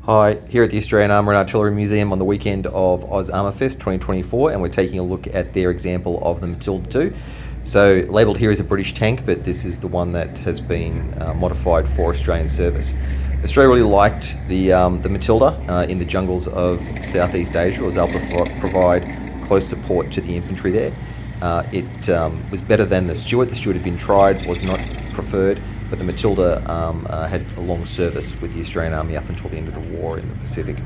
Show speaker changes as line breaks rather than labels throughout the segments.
Hi, here at the Australian Armour and Artillery Museum on the weekend of AusArmourFest 2024, and we're taking a look at their example of the Matilda II. So labelled here as a British tank, but this is the one that has been modified for Australian service. Australia really liked the Matilda in the jungles of Southeast Asia. It was able to provide close support to the infantry there. It was better than the Stuart. The Stuart had been tried, was not preferred, but the Matilda had a long service with the Australian Army up until the end of the war in the Pacific.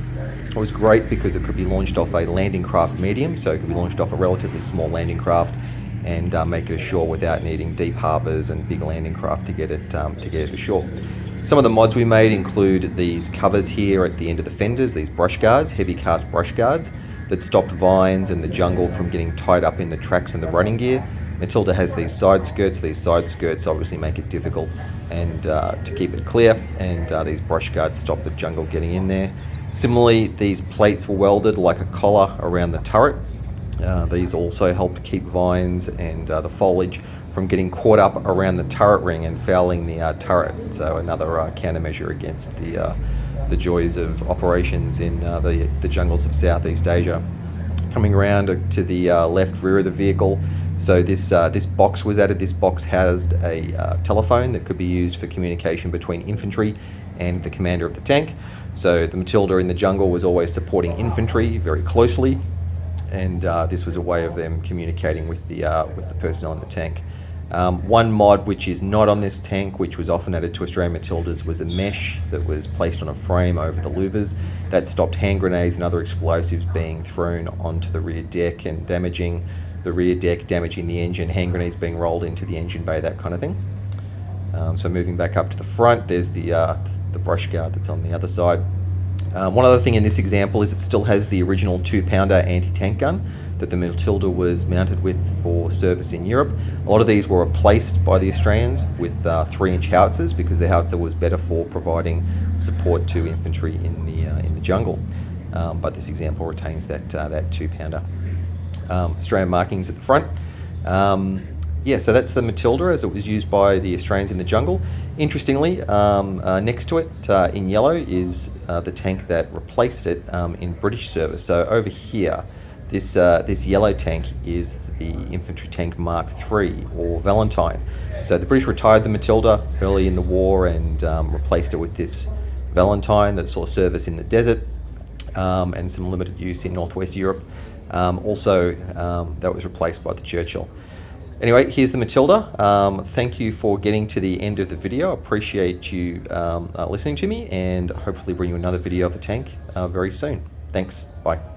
It was great because it could be launched off a landing craft medium, so it could be launched off a relatively small landing craft and make it ashore without needing deep harbours and big landing craft to get it ashore. Some of the mods we made include these covers here at the end of the fenders, these brush guards, heavy cast brush guards that stopped vines and the jungle from getting tied up in the tracks and the running gear. Matilda has these side skirts. These side skirts obviously make it difficult and to keep it clear, and these brush guards stop the jungle getting in there. Similarly, these plates were welded like a collar around the turret. These also helped keep vines and the foliage from getting caught up around the turret ring and fouling the turret. So another countermeasure against the joys of operations in the jungles of Southeast Asia. Coming around to the left rear of the vehicle, so this box was added. This box housed a telephone that could be used for communication between infantry and the commander of the tank. So the Matilda in the jungle was always supporting infantry very closely, and this was a way of them communicating with the personnel in the tank. One mod which is not on this tank, which was often added to Australian Matildas, was a mesh that was placed on a frame over the louvers that stopped hand grenades and other explosives being thrown onto the rear deck and damaging the rear deck, damaging the engine, hand grenades being rolled into the engine bay, that kind of thing. So moving back up to the front, there's the brush guard that's on the other side. One other thing in this example is it still has the original 2-pounder anti-tank gun that the Matilda was mounted with for service in Europe. A lot of these were replaced by the Australians with 3-inch howitzers because the howitzer was better for providing support to infantry in the jungle. But this example retains that 2-pounder. Australian markings at the front. Yeah, so that's the Matilda as it was used by the Australians in the jungle. Interestingly, next to it in yellow is the tank that replaced it in British service. So over here, this yellow tank is the Infantry Tank Mark III, or Valentine. So the British retired the Matilda early in the war and replaced it with this Valentine that saw service in the desert and some limited use in Northwest Europe. Also, that was replaced by the Churchill. Anyway, here's the Matilda. Thank you for getting to the end of the video. I appreciate you listening to me, and hopefully bring you another video of the tank very soon. Thanks. Bye.